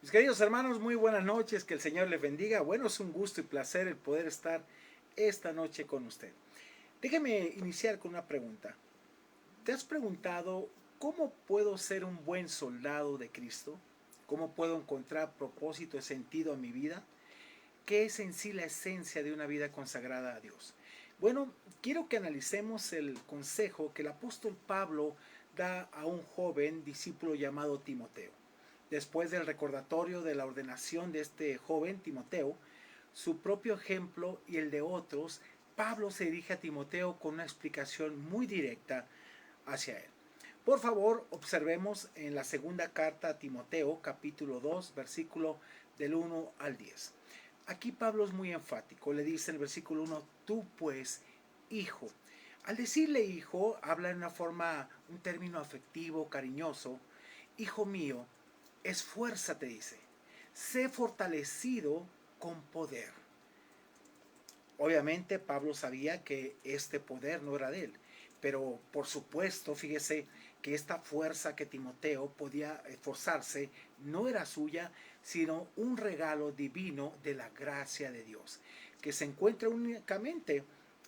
Mis queridos hermanos, muy buenas noches, que el Señor les bendiga. Bueno, es un gusto y placer el poder estar esta noche con usted. Déjeme iniciar con una pregunta. ¿Te has preguntado cómo puedo ser un buen soldado de Cristo? ¿Cómo puedo encontrar propósito y sentido a mi vida? ¿Qué es en sí la esencia de una vida consagrada a Dios? Bueno, quiero que analicemos el consejo que el apóstol Pablo da a un joven discípulo llamado Timoteo. Después del recordatorio de la ordenación de este joven Timoteo, su propio ejemplo y el de otros, Pablo se dirige a Timoteo con una explicación muy directa hacia él. Por favor, observemos en la segunda carta a Timoteo, capítulo 2, versículo del 1 al 10. Aquí Pablo es muy enfático, le dice en el versículo 1, tú pues, hijo. Al decirle hijo, habla en una forma, un término afectivo, cariñoso. Hijo mío, esfuérzate, dice. Sé fortalecido con poder. Obviamente Pablo sabía que este poder no era de él, pero por supuesto, fíjese que esta fuerza que Timoteo podía esforzarse no era suya, sino un regalo divino de la gracia de Dios, que se encuentra únicamente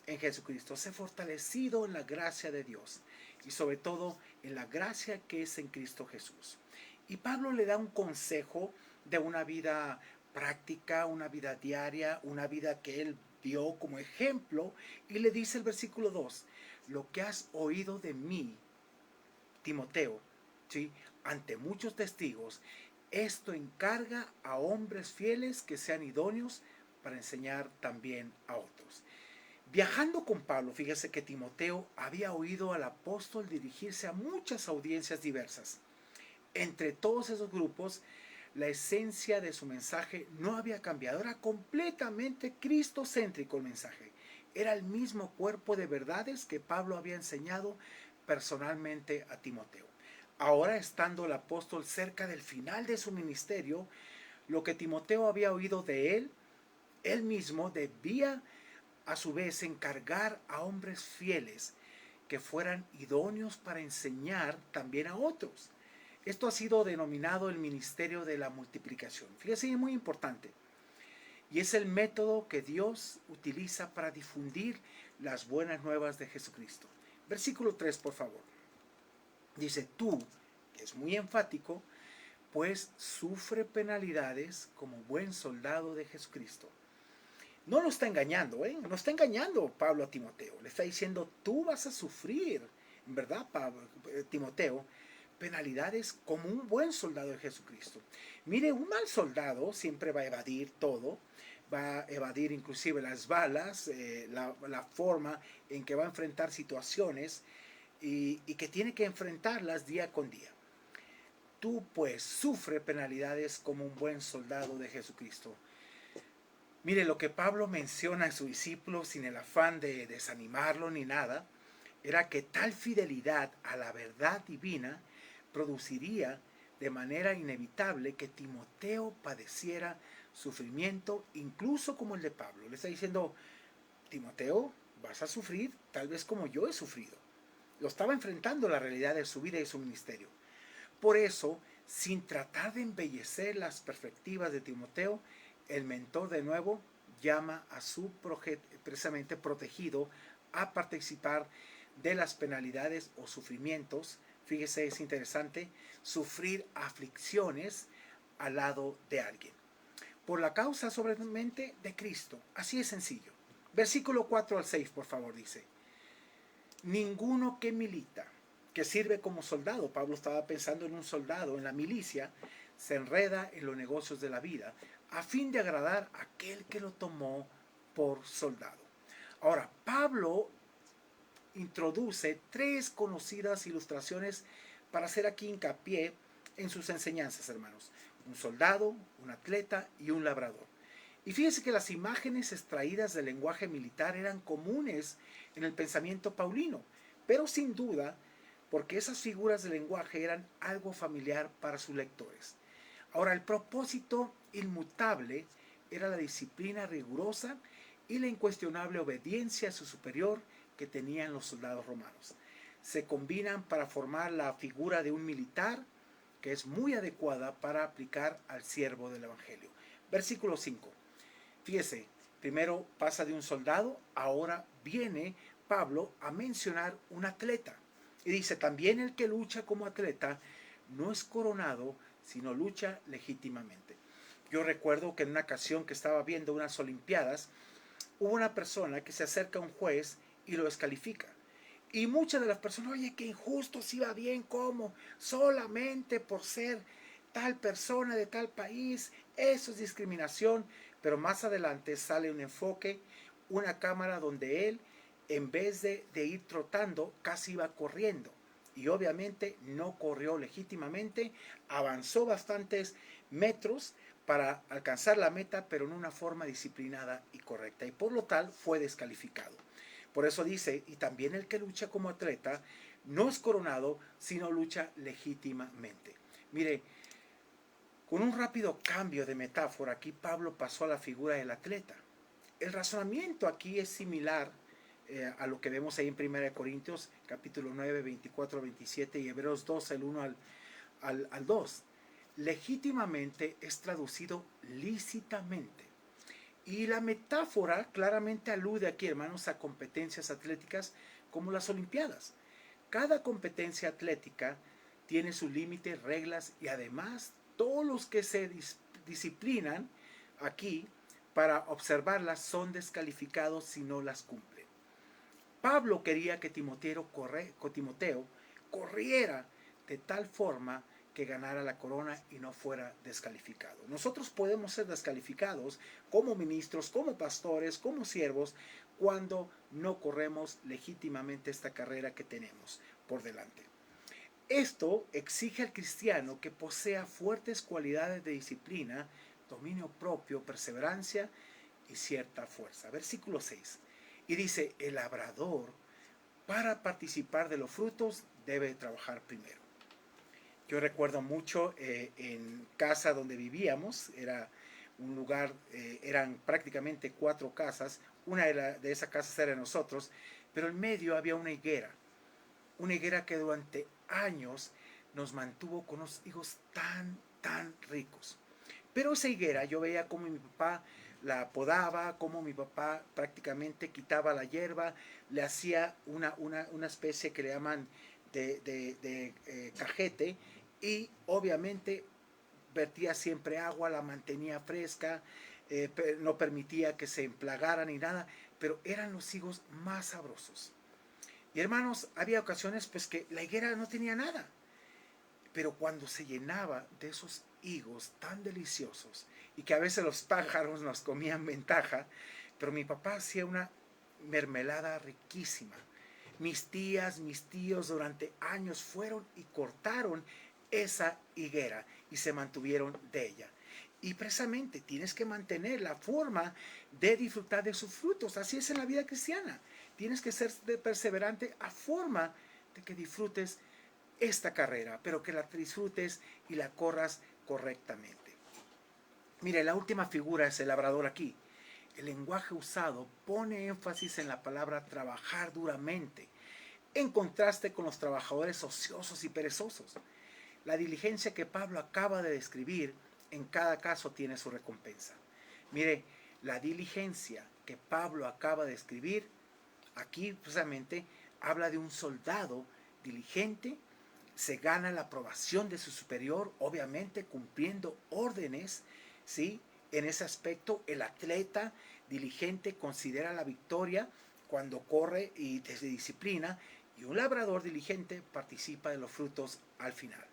en Jesucristo. Sé fortalecido en la gracia de Dios y sobre todo en la gracia que es en Cristo Jesús. Y Pablo le da un consejo de una vida práctica, una vida diaria, una vida que él vio como ejemplo, y le dice el versículo 2, lo que has oído de mí, Timoteo, ¿sí? Ante muchos testigos, esto encarga a hombres fieles que sean idóneos para enseñar también a otros. Viajando con Pablo, fíjese que Timoteo había oído al apóstol dirigirse a muchas audiencias diversas. Entre todos esos grupos, la esencia de su mensaje no había cambiado, era completamente cristocéntrico el mensaje. Era el mismo cuerpo de verdades que Pablo había enseñado personalmente a Timoteo. Ahora, estando el apóstol cerca del final de su ministerio, lo que Timoteo había oído de él mismo debía a su vez encargar a hombres fieles que fueran idóneos para enseñar también a otros. Esto ha sido denominado el ministerio de la multiplicación. Fíjese, es muy importante. Y es el método que Dios utiliza para difundir las buenas nuevas de Jesucristo. Versículo 3, por favor. Dice, tú, que es muy enfático, pues sufre penalidades como buen soldado de Jesucristo. No lo está engañando, ¿eh? No está engañando Pablo a Timoteo. Le está diciendo, tú vas a sufrir, ¿verdad, Timoteo? Penalidades como un buen soldado de Jesucristo. Mire, un mal soldado siempre va a evadir todo, va a evadir inclusive las balas, la forma en que va a enfrentar situaciones y que tiene que enfrentarlas día con día. Tú pues sufre penalidades como un buen soldado de Jesucristo. Mire, lo que Pablo menciona a su discípulo sin el afán de desanimarlo ni nada, era que tal fidelidad a la verdad divina produciría de manera inevitable que Timoteo padeciera sufrimiento, incluso como el de Pablo. Le está diciendo, Timoteo, vas a sufrir tal vez como yo he sufrido. Lo estaba enfrentando la realidad de su vida y su ministerio. Por eso, sin tratar de embellecer las perspectivas de Timoteo, el mentor de nuevo llama a su precisamente protegido a participar de las penalidades o sufrimientos. Fíjese, es interesante, sufrir aflicciones al lado de alguien. Por la causa sobremente de Cristo. Así es sencillo. Versículo 4 al 6, por favor, dice. Ninguno que milita, que sirve como soldado, Pablo estaba pensando en un soldado, en la milicia, se enreda en los negocios de la vida, a fin de agradar a aquel que lo tomó por soldado. Ahora, Pablo introduce tres conocidas ilustraciones para hacer aquí hincapié en sus enseñanzas, hermanos. Un soldado, un atleta y un labrador. Y fíjense que las imágenes extraídas del lenguaje militar eran comunes en el pensamiento paulino, pero sin duda porque esas figuras de lenguaje eran algo familiar para sus lectores. Ahora, el propósito inmutable era la disciplina rigurosa y la incuestionable obediencia a su superior que tenían los soldados romanos. Se combinan para formar la figura de un militar que es muy adecuada para aplicar al siervo del Evangelio. Versículo 5. Fíjese, primero pasa de un soldado, ahora viene Pablo a mencionar un atleta. Y dice, también el que lucha como atleta no es coronado, sino lucha legítimamente. Yo recuerdo que en una ocasión que estaba viendo unas Olimpiadas, hubo una persona que se acerca a un juez y lo descalifica. Y muchas de las personas, oye, qué injusto, si va bien, ¿cómo? Solamente por ser tal persona de tal país, eso es discriminación. Pero más adelante sale un enfoque, una cámara donde él, en vez de ir trotando, casi iba corriendo. Y obviamente no corrió legítimamente, avanzó bastantes metros para alcanzar la meta, pero en una forma disciplinada y correcta. Y por lo tal fue descalificado. Por eso dice, y también el que lucha como atleta no es coronado, sino lucha legítimamente. Mire, con un rápido cambio de metáfora, aquí Pablo pasó a la figura del atleta. El razonamiento aquí es similar a lo que vemos ahí en 1 Corintios, capítulo 9, 24, 27 y Hebreos 2, el 1 al 2. Legítimamente es traducido lícitamente. Y la metáfora claramente alude aquí, hermanos, a competencias atléticas como las Olimpiadas. Cada competencia atlética tiene su límite, reglas y además todos los que se disciplinan aquí para observarlas son descalificados si no las cumplen. Pablo quería que Timoteo corriera de tal forma que ganara la corona y no fuera descalificado. Nosotros podemos ser descalificados como ministros, como pastores, como siervos, cuando no corremos legítimamente esta carrera que tenemos por delante. Esto exige al cristiano que posea fuertes cualidades de disciplina, dominio propio, perseverancia y cierta fuerza. Versículo 6. Y dice, el labrador, para participar de los frutos, debe trabajar primero. Yo recuerdo mucho en casa donde vivíamos, era un lugar, eran prácticamente 4 casas, una de esas casas era de nosotros, pero en medio había una higuera que durante años nos mantuvo con unos higos tan ricos. Pero esa higuera yo veía como mi papá la podaba, como mi papá prácticamente quitaba la hierba, le hacía una especie que le llaman de cajete y obviamente vertía siempre agua, la mantenía fresca, no permitía que se emplagara ni nada, pero eran los higos más sabrosos. Y hermanos, había ocasiones pues que la higuera no tenía nada, pero cuando se llenaba de esos higos tan deliciosos y que a veces los pájaros nos comían ventaja, pero mi papá hacía una mermelada riquísima. Mis tías, mis tíos durante años fueron y cortaron esa higuera y se mantuvieron de ella. Y precisamente tienes que mantener la forma de disfrutar de sus frutos. Así es en la vida cristiana. Tienes que ser perseverante a forma de que disfrutes esta carrera, pero que la disfrutes y la corras correctamente. Mire, la última figura es el labrador aquí. El lenguaje usado pone énfasis en la palabra trabajar duramente, en contraste con los trabajadores ociosos y perezosos. La diligencia que Pablo acaba de describir en cada caso tiene su recompensa. Mire, la diligencia que Pablo acaba de describir aquí precisamente habla de un soldado diligente, se gana la aprobación de su superior, obviamente cumpliendo órdenes, ¿sí? En ese aspecto, el atleta diligente considera la victoria cuando corre y se disciplina, y un labrador diligente participa de los frutos al final.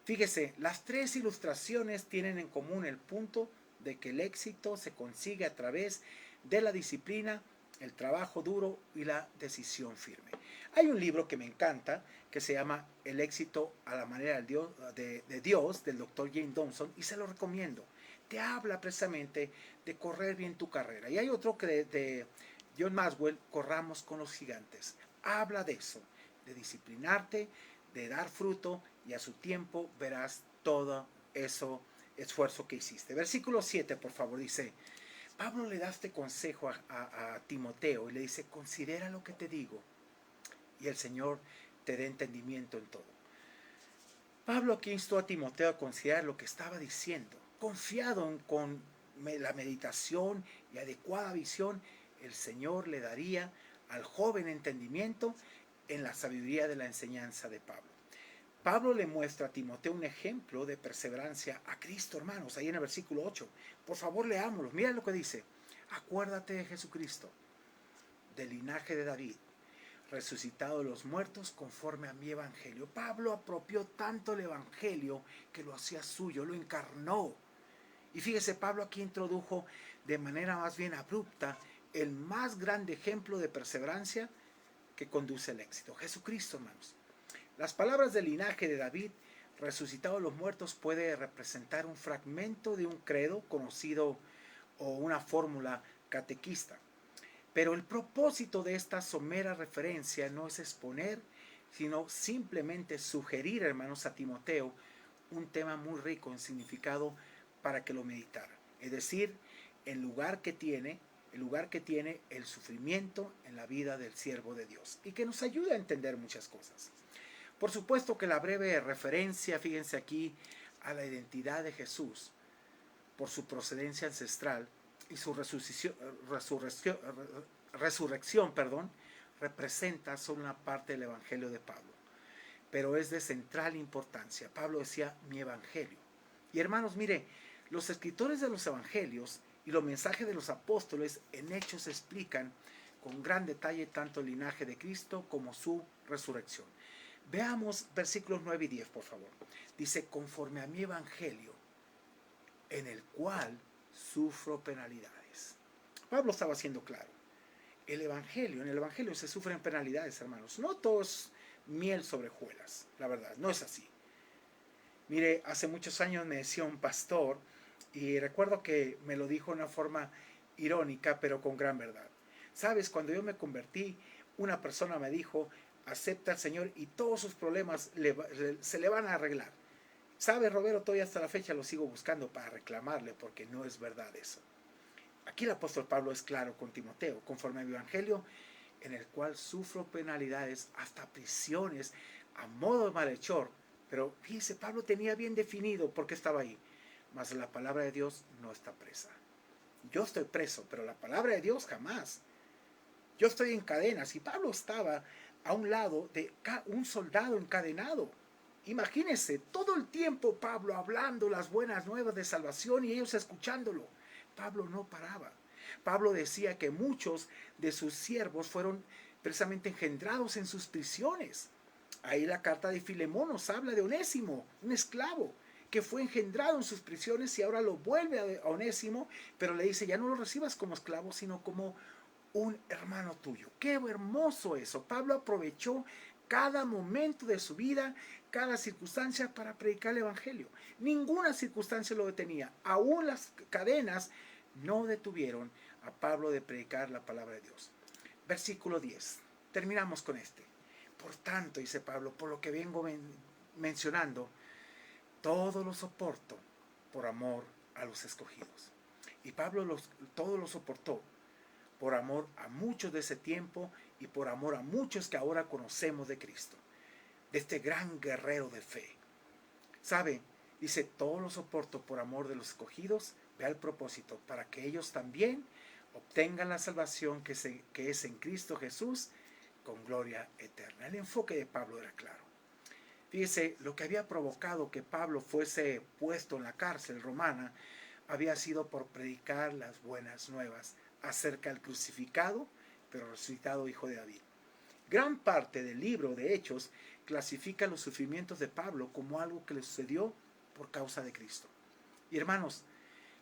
Fíjese, las 3 ilustraciones tienen en común el punto de que el éxito se consigue a través de la disciplina, el trabajo duro y la decisión firme. Hay un libro que me encanta que se llama El éxito a la manera de Dios, del doctor James Dobson, y se lo recomiendo. Te habla precisamente de correr bien tu carrera. Y hay otro que de John Maxwell, Corramos con los gigantes. Habla de eso, de disciplinarte, de dar fruto y a su tiempo verás todo eso esfuerzo que hiciste. Versículo 7, por favor, dice, Pablo le da este consejo a Timoteo y le dice, considera lo que te digo y el Señor te dé entendimiento en todo. Pablo aquí instó a Timoteo a considerar lo que estaba diciendo. Confiado con la meditación y adecuada visión, el Señor le daría al joven entendimiento en la sabiduría de la enseñanza de Pablo. Pablo le muestra a Timoteo un ejemplo de perseverancia a Cristo, hermanos, ahí en el versículo 8. Por favor, leámoslo. Mira lo que dice. Acuérdate de Jesucristo, del linaje de David, resucitado de los muertos conforme a mi evangelio. Pablo apropió tanto el evangelio que lo hacía suyo, lo encarnó. Y fíjese, Pablo aquí introdujo de manera más bien abrupta el más grande ejemplo de perseverancia que conduce al éxito. Jesucristo, hermanos. Las palabras del linaje de David, resucitado de los muertos, puede representar un fragmento de un credo conocido o una fórmula catequista. Pero el propósito de esta somera referencia no es exponer, sino simplemente sugerir, hermanos, a Timoteo un tema muy rico en significado para que lo meditara. Es decir, el lugar que tiene el sufrimiento en la vida del siervo de Dios y que nos ayuda a entender muchas cosas. Por supuesto que la breve referencia, fíjense aquí, a la identidad de Jesús por su procedencia ancestral y su resurrección, representa solo una parte del Evangelio de Pablo, pero es de central importancia. Pablo decía mi Evangelio. Y hermanos, mire, los escritores de los Evangelios y los mensajes de los apóstoles en hechos explican con gran detalle tanto el linaje de Cristo como su resurrección. Veamos versículos 9 y 10, por favor. Dice, conforme a mi Evangelio, en el cual sufro penalidades. Pablo estaba siendo claro. En el Evangelio se sufren penalidades, hermanos. No todo es miel sobre hojuelas, la verdad, no es así. Mire, hace muchos años me decía un pastor, y recuerdo que me lo dijo de una forma irónica, pero con gran verdad. Sabes, cuando yo me convertí, una persona me dijo, acepta al Señor y todos sus problemas se le van a arreglar. Sabes, Roberto, todavía hasta la fecha lo sigo buscando para reclamarle, porque no es verdad eso. Aquí el apóstol Pablo es claro con Timoteo, conforme al Evangelio, en el cual sufro penalidades, hasta prisiones, a modo de malhechor. Pero fíjese, Pablo tenía bien definido por qué estaba ahí. Mas la palabra de Dios no está presa. Yo estoy preso, pero la palabra de Dios jamás. Yo estoy en cadenas y Pablo estaba a un lado de un soldado encadenado. Imagínense, todo el tiempo Pablo hablando las buenas nuevas de salvación y ellos escuchándolo. Pablo no paraba. Pablo decía que muchos de sus siervos fueron precisamente engendrados en sus prisiones. Ahí la carta de Filemón nos habla de Onésimo, un esclavo, que fue engendrado en sus prisiones y ahora lo vuelve a Onésimo, pero le dice, ya no lo recibas como esclavo, sino como un hermano tuyo. Qué hermoso eso. Pablo aprovechó cada momento de su vida, cada circunstancia para predicar el Evangelio. Ninguna circunstancia lo detenía. Aún las cadenas no detuvieron a Pablo de predicar la palabra de Dios. Versículo 10. Terminamos con este. Por tanto, dice Pablo, por lo que vengo mencionando, todo lo soporto por amor a los escogidos. Y Pablo todo lo soportó por amor a muchos de ese tiempo y por amor a muchos que ahora conocemos de Cristo, de este gran guerrero de fe. ¿Sabe? Dice, todo lo soporto por amor de los escogidos, ve al propósito, para que ellos también obtengan la salvación que es en Cristo Jesús, con gloria eterna. El enfoque de Pablo era claro. Fíjese, lo que había provocado que Pablo fuese puesto en la cárcel romana había sido por predicar las buenas nuevas acerca del crucificado, pero resucitado Hijo de David. Gran parte del libro de Hechos clasifica los sufrimientos de Pablo como algo que le sucedió por causa de Cristo. Y hermanos,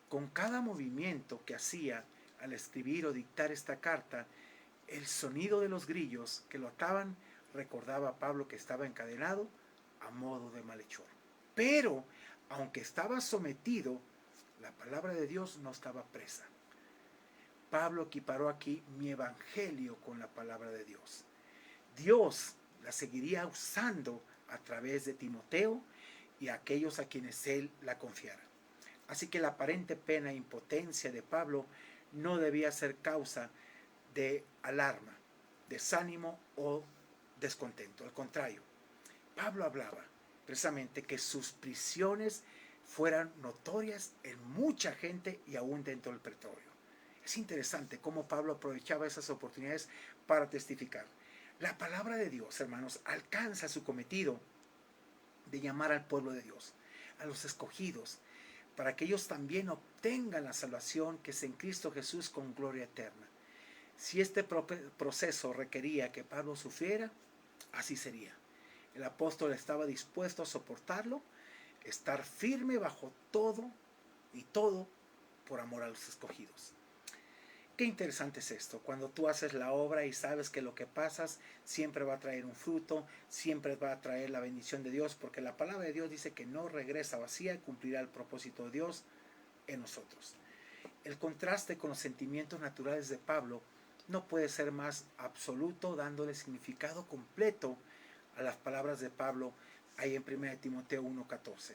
con cada movimiento que hacía al escribir o dictar esta carta, el sonido de los grillos que lo ataban recordaba a Pablo que estaba encadenado a modo de malhechor. Pero, aunque estaba sometido, la palabra de Dios no estaba presa. Pablo equiparó aquí mi evangelio con la palabra de Dios. Dios la seguiría usando a través de Timoteo y a aquellos a quienes él la confiara. Así que la aparente pena e impotencia de Pablo no debía ser causa de alarma, desánimo o descontento. Al contrario, Pablo hablaba, precisamente que sus prisiones fueran notorias en mucha gente y aún dentro del pretorio. Es interesante cómo Pablo aprovechaba esas oportunidades para testificar. La palabra de Dios, hermanos, alcanza su cometido de llamar al pueblo de Dios, a los escogidos, para que ellos también obtengan la salvación que es en Cristo Jesús con gloria eterna. Si este proceso requería que Pablo sufriera, así sería. El apóstol estaba dispuesto a soportarlo, estar firme bajo todo y todo por amor a los escogidos. Qué interesante es esto, cuando tú haces la obra y sabes que lo que pasas siempre va a traer un fruto, siempre va a traer la bendición de Dios, porque la palabra de Dios dice que no regresa vacía y cumplirá el propósito de Dios en nosotros. El contraste con los sentimientos naturales de Pablo no puede ser más absoluto, dándole significado completo a las palabras de Pablo ahí en 1 Timoteo 1:14,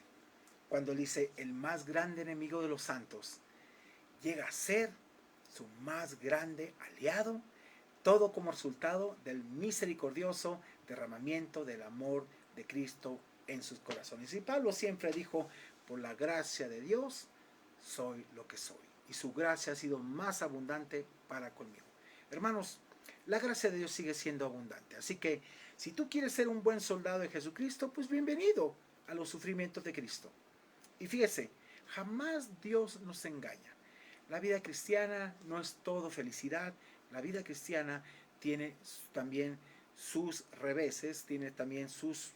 cuando dice: el más grande enemigo de los santos llega a ser su más grande aliado, todo como resultado del misericordioso derramamiento del amor de Cristo en sus corazones. Y Pablo siempre dijo: por la gracia de Dios soy lo que soy, y su gracia ha sido más abundante para conmigo. Hermanos, la gracia de Dios sigue siendo abundante, así que si tú quieres ser un buen soldado de Jesucristo, pues bienvenido a los sufrimientos de Cristo. Y fíjese, jamás Dios nos engaña. La vida cristiana no es todo felicidad. La vida cristiana tiene también sus reveses, tiene también sus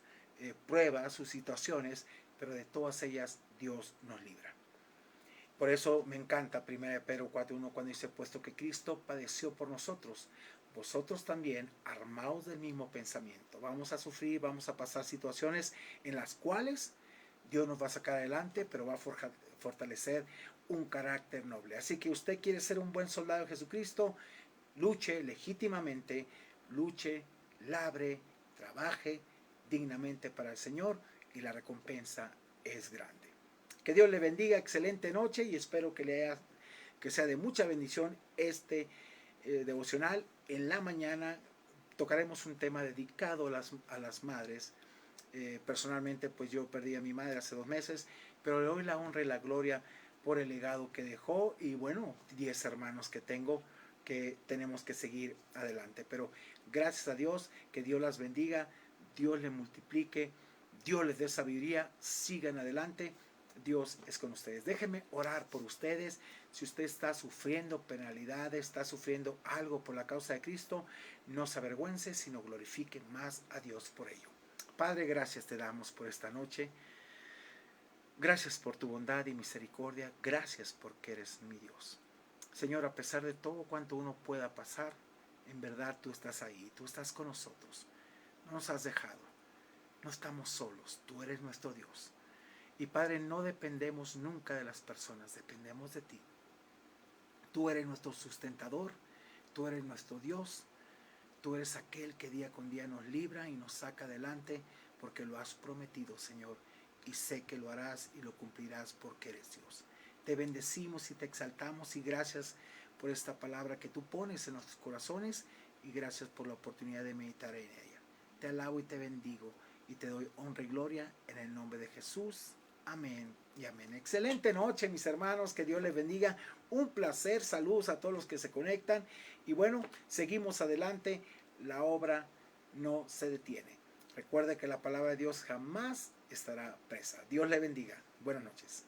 pruebas, sus situaciones, pero de todas ellas Dios nos libra. Por eso me encanta 1 Pedro 4:1 cuando dice: puesto que Cristo padeció por nosotros, vosotros también armaos del mismo pensamiento. Vamos a sufrir, vamos a pasar situaciones en las cuales Dios nos va a sacar adelante, pero va a fortalecer un carácter noble. Así que usted quiere ser un buen soldado de Jesucristo, luche legítimamente, luche, labre, trabaje dignamente para el Señor, y la recompensa es grande. Que Dios le bendiga, excelente noche, y espero que sea de mucha bendición este devocional. En la mañana tocaremos un tema dedicado a las madres. Personalmente, pues yo perdí a mi madre hace 2 meses, pero le doy la honra y la gloria por el legado que dejó, y bueno, 10 hermanos que tengo, que tenemos que seguir adelante. Pero gracias a Dios, que Dios las bendiga, Dios les multiplique, Dios les dé sabiduría, sigan adelante. Dios es con ustedes. Déjenme orar por ustedes. Si usted está sufriendo penalidades, está sufriendo algo por la causa de Cristo, no se avergüence, sino glorifique más a Dios por ello. Padre, gracias te damos por esta noche. Gracias por tu bondad y misericordia. Gracias porque eres mi Dios. Señor, a pesar de todo cuanto uno pueda pasar, en verdad tú estás ahí, tú estás con nosotros. No nos has dejado. No estamos solos. Tú eres nuestro Dios. Y Padre, no dependemos nunca de las personas, dependemos de ti. Tú eres nuestro sustentador, tú eres nuestro Dios, tú eres aquel que día con día nos libra y nos saca adelante, porque lo has prometido, Señor, y sé que lo harás y lo cumplirás porque eres Dios. Te bendecimos y te exaltamos, y gracias por esta palabra que tú pones en nuestros corazones, y gracias por la oportunidad de meditar en ella. Te alabo y te bendigo y te doy honra y gloria en el nombre de Jesús. Amén y amén. Excelente noche, mis hermanos, que Dios les bendiga. Un placer, saludos a todos los que se conectan, y bueno, seguimos adelante, la obra no se detiene. Recuerde que la palabra de Dios jamás estará presa. Dios le bendiga. Buenas noches.